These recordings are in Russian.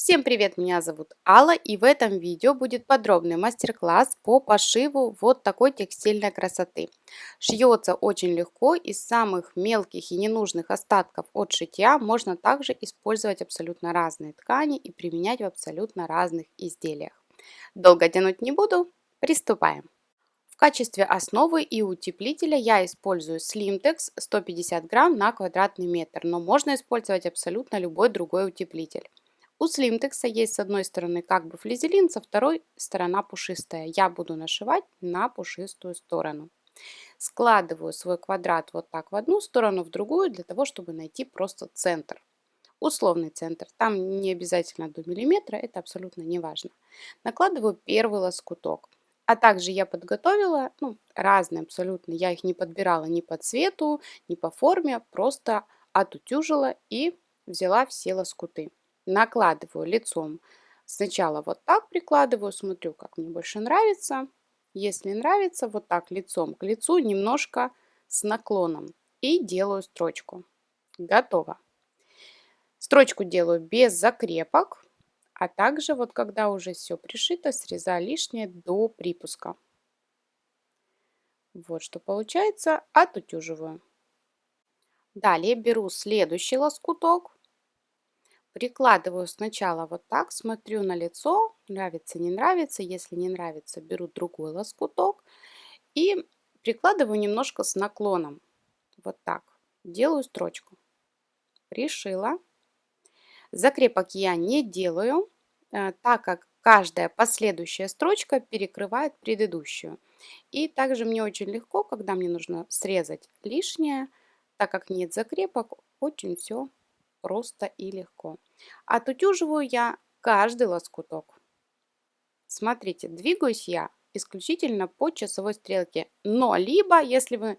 Всем привет, меня зовут Алла, и в этом видео будет подробный мастер-класс по пошиву вот такой текстильной красоты. Шьется очень легко, из самых мелких и ненужных остатков от шитья можно также использовать абсолютно разные ткани и применять в абсолютно разных изделиях. Долго тянуть не буду, приступаем. В качестве основы и утеплителя я использую Slimtex 150 грамм на квадратный метр, но можно использовать абсолютно любой другой утеплитель. У Slimtex есть с одной стороны как бы флизелин, со второй сторона пушистая. Я буду нашивать на пушистую сторону. Складываю свой квадрат вот так в одну сторону, в другую, для того, чтобы найти просто центр. Условный центр. Там не обязательно до миллиметра, это абсолютно не важно. Накладываю первый лоскуток. А также я подготовила, разные абсолютно, я их не подбирала ни по цвету, ни по форме, просто отутюжила и взяла все лоскуты. Накладываю лицом. Сначала вот так прикладываю, смотрю, как мне больше нравится. Если нравится, вот так лицом к лицу, немножко с наклоном. И делаю строчку. Готово. Строчку делаю без закрепок, а также вот когда уже все пришито, срезаю лишнее до припуска. Вот что получается, отутюживаю. Далее беру следующий лоскуток, прикладываю сначала вот так, смотрю на лицо, нравится, не нравится. Если не нравится, беру другой лоскуток и прикладываю немножко с наклоном. Вот так. Делаю строчку. Пришила. Закрепок я не делаю, так как каждая последующая строчка перекрывает предыдущую. И также мне очень легко, когда мне нужно срезать лишнее, так как нет закрепок, очень все просто и легко. Отутюживаю я каждый лоскуток. Смотрите, двигаюсь я исключительно по часовой стрелке. Но либо, если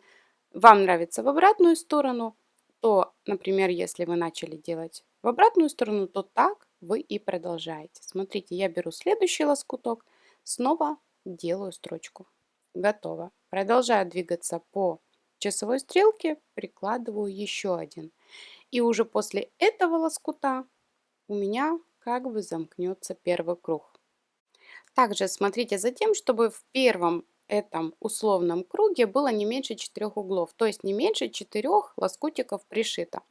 вам нравится в обратную сторону, то, например, если вы начали делать в обратную сторону, то так вы и продолжаете. Смотрите, я беру следующий лоскуток, снова делаю строчку. Готово. Продолжаю двигаться по часовой стрелке, прикладываю еще один. И уже после этого лоскута у меня как бы замкнется первый круг. Также смотрите за тем, чтобы в первом этом условном круге было не меньше 4 углов, то есть не меньше 4 лоскутиков пришито.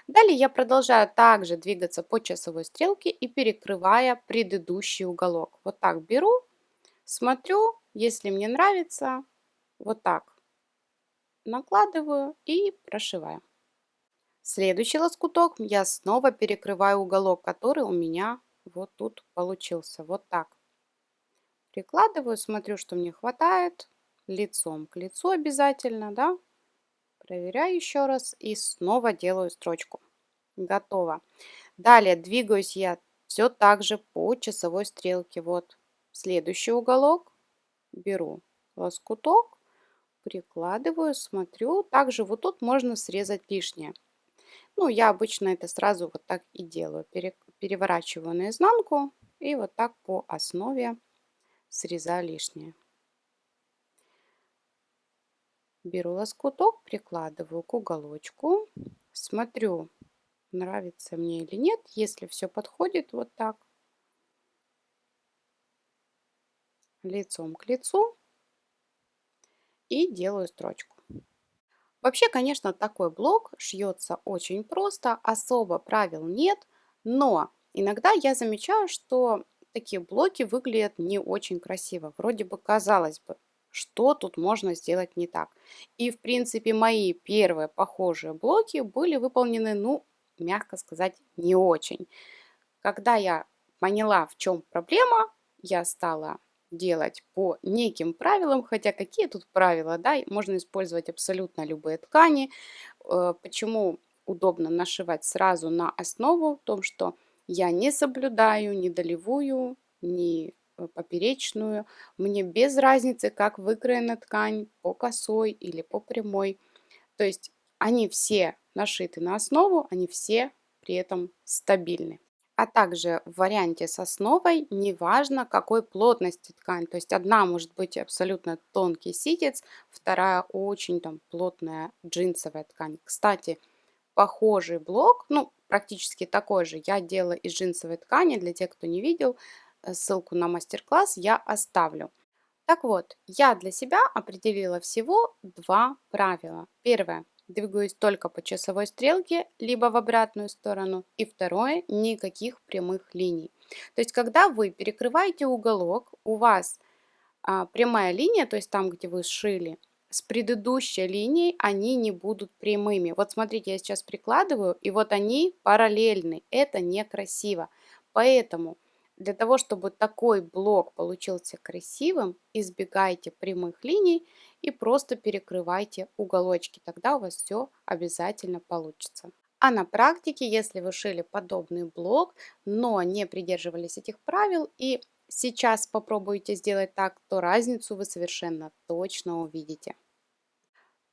Далее я продолжаю также двигаться по часовой стрелке и перекрывая предыдущий уголок. Вот так беру, смотрю, если мне нравится, вот так накладываю и прошиваю. Следующий лоскуток я снова перекрываю уголок, который у меня вот тут получился. Вот так. Прикладываю, смотрю, что мне хватает. Лицом к лицу обязательно, да. Проверяю еще раз и снова делаю строчку. Готово. Далее двигаюсь я все так же по часовой стрелке. Вот следующий уголок. Беру лоскуток, прикладываю, смотрю. Также вот тут можно срезать лишнее. Ну, я обычно это сразу вот так и делаю. Переворачиваю наизнанку и вот так по основе срезаю лишнее. Беру лоскуток, прикладываю к уголочку, смотрю, нравится мне или нет. Если все подходит, вот так, лицом к лицу и делаю строчку. Вообще, конечно, такой блок шьется очень просто, особо правил нет, но иногда я замечаю, что такие блоки выглядят не очень красиво. Вроде бы казалось бы, что тут можно сделать не так. И в принципе мои первые похожие блоки были выполнены, ну, мягко сказать, не очень. Когда я поняла, в чем проблема, я стала делать по неким правилам, хотя какие тут правила, да, можно использовать абсолютно любые ткани. Почему удобно нашивать сразу на основу? В том, что я не соблюдаю ни долевую, ни поперечную. Мне без разницы, как выкроена ткань, по косой или по прямой. То есть они все нашиты на основу, они все при этом стабильны. А также в варианте с основой неважно какой плотности ткань. То есть одна может быть абсолютно тонкий ситец, вторая очень там плотная джинсовая ткань. Кстати, похожий блок, ну, практически такой же, я делала из джинсовой ткани. Для тех, кто не видел, ссылку на мастер-класс я оставлю. Так вот, я для себя определила всего два правила. Первое. Двигаюсь только по часовой стрелке, либо в обратную сторону. И второе. Никаких прямых линий. То есть, когда вы перекрываете уголок, у вас прямая линия, то есть там, где вы сшили, с предыдущей линией они не будут прямыми. Вот смотрите, я сейчас прикладываю, и вот они параллельны. Это некрасиво. Поэтому для того, чтобы такой блок получился красивым, избегайте прямых линий и просто перекрывайте уголочки. Тогда у вас все обязательно получится. А на практике, если вы шили подобный блок, но не придерживались этих правил и сейчас попробуете сделать так, то разницу вы совершенно точно увидите.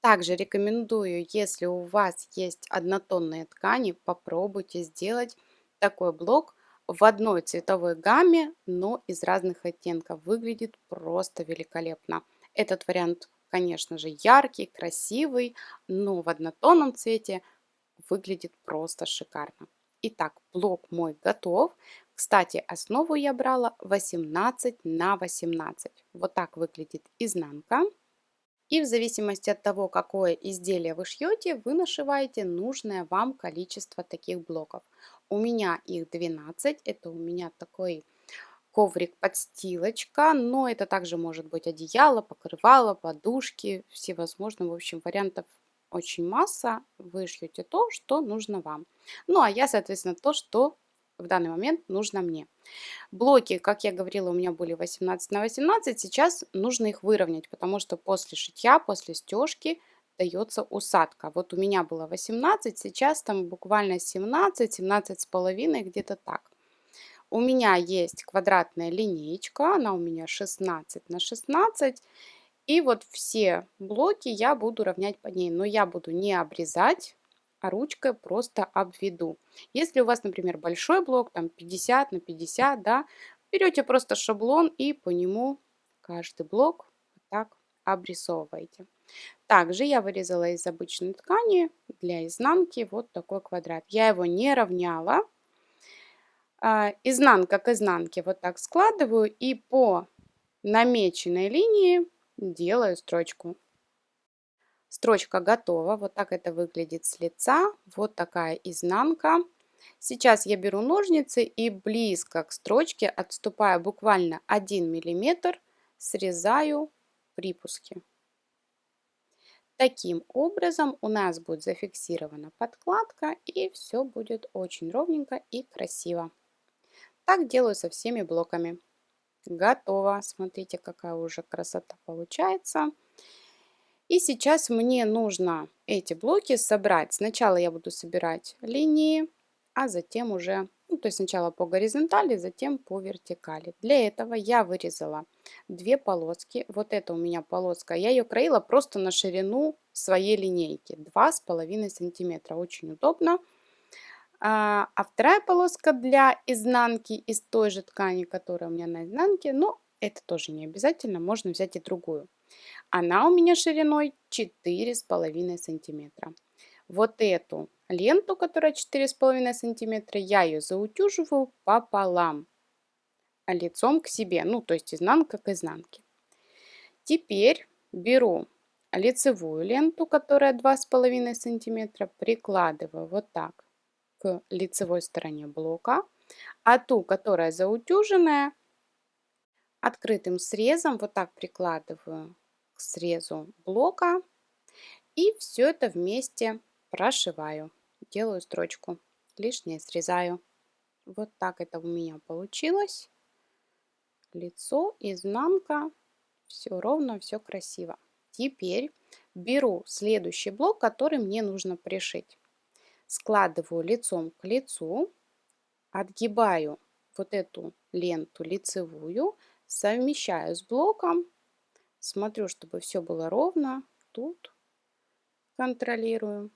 Также рекомендую, если у вас есть однотонные ткани, попробуйте сделать такой блок в одной цветовой гамме, но из разных оттенков. Выглядит просто великолепно. Этот вариант, конечно же, яркий, красивый, но в однотонном цвете выглядит просто шикарно. Итак, блок мой готов. Кстати, основу я брала 18 на 18. Вот так выглядит изнанка. И в зависимости от того, какое изделие вы шьете, вы нашиваете нужное вам количество таких блоков. У меня их 12. Это у меня такой коврик-подстилочка, но это также может быть одеяло, покрывало, подушки, всевозможные, в общем, вариантов очень масса. Вы шьете то, что нужно вам. Ну, а я, соответственно, то, что в данный момент нужно мне. Блоки, как я говорила, у меня были 18 на 18. Сейчас нужно их выровнять, потому что после шитья, после стежки дается усадка. Вот у меня было 18, сейчас там буквально 17, 17 с половиной, где-то так. У меня есть квадратная линеечка, она у меня 16 на 16. И вот все блоки я буду равнять по ней, но я буду не обрезать, а ручкой просто обведу. Если у вас, например, большой блок, там 50 на 50, да, берете просто шаблон и по нему каждый блок вот так обрисовываете. Также я вырезала из обычной ткани для изнанки вот такой квадрат. Я его не равняла. Изнанка к изнанке вот так складываю и по намеченной линии делаю строчку. Строчка готова. Вот так это выглядит с лица. Вот такая изнанка. Сейчас я беру ножницы и близко к строчке, отступая буквально 1 миллиметр, срезаю припуски. Таким образом у нас будет зафиксирована подкладка и все будет очень ровненько и красиво. Так делаю со всеми блоками. Готово. Смотрите, какая уже красота получается. И сейчас мне нужно эти блоки собрать. Сначала я буду собирать линии, а затем уже, ну, то есть сначала по горизонтали, затем по вертикали. Для этого я вырезала две полоски. Вот это у меня полоска. Я ее краила просто на ширину своей линейки. 2,5 сантиметра. Очень удобно. А вторая полоска для изнанки из той же ткани, которая у меня на изнанке, но это тоже не обязательно, можно взять и другую. Она у меня шириной 4,5 сантиметра. Вот эту ленту, которая 4,5 сантиметра, я ее заутюживаю пополам, лицом к себе, ну то есть изнанка к изнанке. Теперь беру лицевую ленту, которая 2,5 сантиметра, прикладываю вот так к лицевой стороне блока, а ту, которая заутюженная, открытым срезом вот так прикладываю к срезу блока и все это вместе прошиваю. Делаю строчку, лишнее срезаю. Вот так это у меня получилось. Лицо, изнанка, все ровно, все красиво. Теперь беру следующий блок, который мне нужно пришить. Складываю лицом к лицу, отгибаю вот эту ленту лицевую, совмещаю с блоком, смотрю, чтобы все было ровно. Тут контролирую.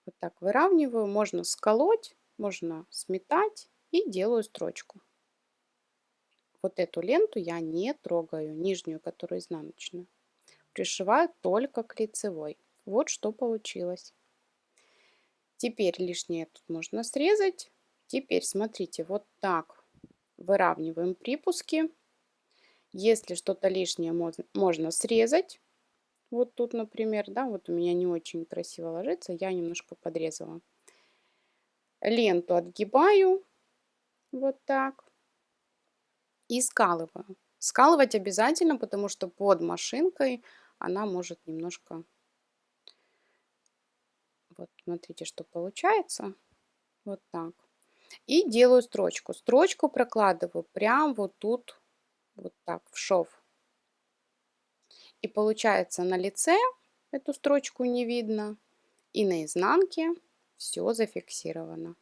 Вот так выравниваю. Можно сколоть, можно сметать и делаю строчку. Вот эту ленту я не трогаю, нижнюю, которую изнаночную. Пришиваю только к лицевой. Вот что получилось. Теперь лишнее тут можно срезать. Теперь смотрите, вот так выравниваем припуски. Если что-то лишнее можно срезать. Вот тут, например, да, вот у меня не очень красиво ложится, я немножко подрезала. Ленту отгибаю вот так и скалываю. Скалывать обязательно, потому что под машинкой она может немножко... Вот смотрите, что получается. Вот так. И делаю строчку. Строчку прокладываю прям вот тут, вот так, в шов. И получается на лице эту строчку не видно, и на изнанке все зафиксировано.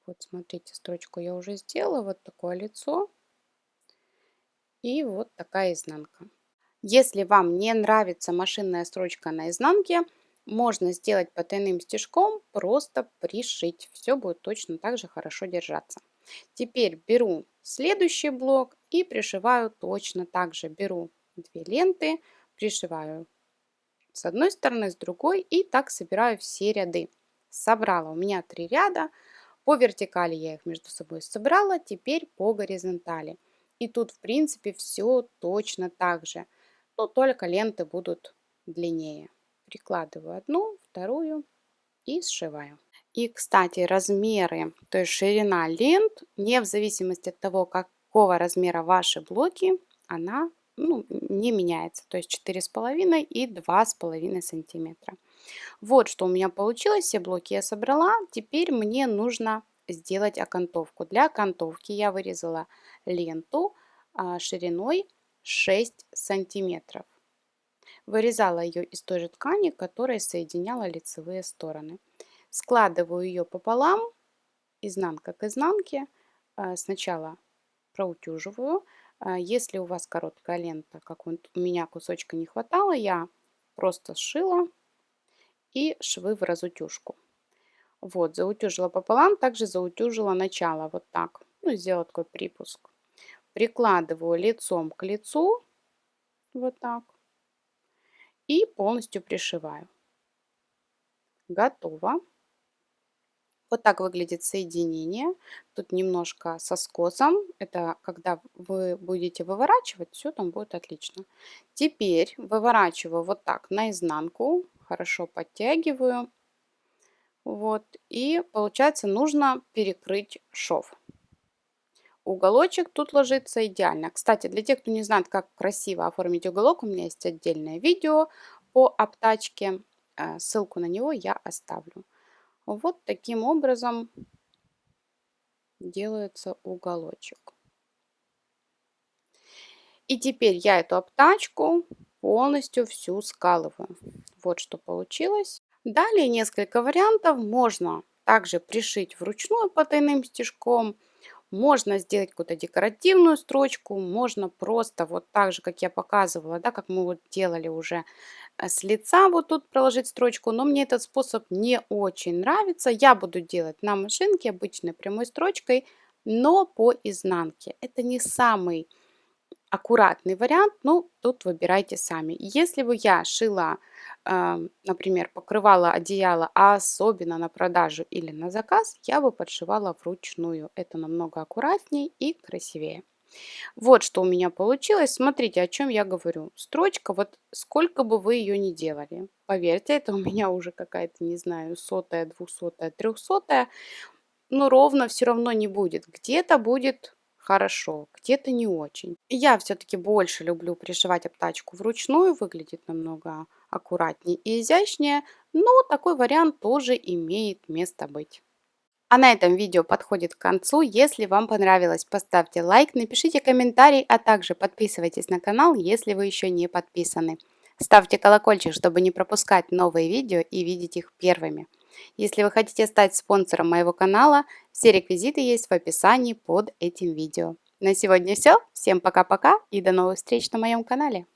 Вот смотрите, строчку я уже сделала, вот такое лицо и вот такая изнанка. Если вам не нравится машинная строчка на изнанке, можно сделать потайным стежком, просто пришить. Все будет точно так же хорошо держаться. Теперь беру следующий блок и пришиваю точно так же. Беру 2 ленты, пришиваю с одной стороны, с другой и так собираю все ряды. Собрала у меня 3 ряда. По вертикали я их между собой собрала, теперь по горизонтали. И тут, в принципе, все точно так же, но только ленты будут длиннее. Прикладываю одну, вторую и сшиваю. И, кстати, размеры, то есть ширина лент, не в зависимости от того, какого размера ваши блоки, она не меняется. То есть 4,5 и 2,5 сантиметра. Вот что у меня получилось. Все блоки я собрала. Теперь мне нужно сделать окантовку. Для окантовки я вырезала ленту шириной 6 сантиметров. Вырезала ее из той же ткани, которая соединяла лицевые стороны. Складываю ее пополам, изнанка к изнанке. Сначала проутюживаю. Если у вас короткая лента, как у меня кусочка не хватало, я просто сшила и швы в разутюжку. Вот, заутюжила пополам, также заутюжила начало, вот так. Ну, сделала такой припуск. Прикладываю лицом к лицу, вот так, и полностью пришиваю. Готово. Вот так выглядит соединение. Тут немножко со скосом. Это когда вы будете выворачивать, все там будет отлично. Теперь выворачиваю вот так наизнанку. Хорошо подтягиваю. Вот. И получается нужно перекрыть шов. Уголочек тут ложится идеально. Кстати, для тех, кто не знает, как красиво оформить уголок, у меня есть отдельное видео по обтачке. Ссылку на него я оставлю. Вот таким образом делается уголочек. И теперь я эту обтачку полностью всю скалываю. Вот что получилось. Далее несколько вариантов. Можно также пришить вручную потайным стежком. Можно сделать какую-то декоративную строчку. Можно просто вот так же, как я показывала, да, как мы вот делали уже с лица, вот тут проложить строчку. Но мне этот способ не очень нравится. Я буду делать на машинке обычной прямой строчкой, но по изнанке. Это не самый аккуратный вариант, ну, тут выбирайте сами. Если бы я шила, например, покрывала одеяло, а особенно на продажу или на заказ, я бы подшивала вручную. Это намного аккуратнее и красивее. Вот что у меня получилось. Смотрите, о чем я говорю. Строчка, вот сколько бы вы ее ни делали, поверьте, это у меня уже какая-то, не знаю, сотая, двухсотая, трехсотая, но ровно все равно не будет. Где-то будет хорошо, где-то не очень. Я все-таки больше люблю пришивать обтачку вручную, выглядит намного аккуратнее и изящнее, но такой вариант тоже имеет место быть. А на этом видео подходит к концу. Если вам понравилось, поставьте лайк, напишите комментарий, а также подписывайтесь на канал, если вы еще не подписаны. Ставьте колокольчик, чтобы не пропускать новые видео и видеть их первыми. Если вы хотите стать спонсором моего канала, все реквизиты есть в описании под этим видео. На сегодня все. Всем пока-пока и до новых встреч на моем канале.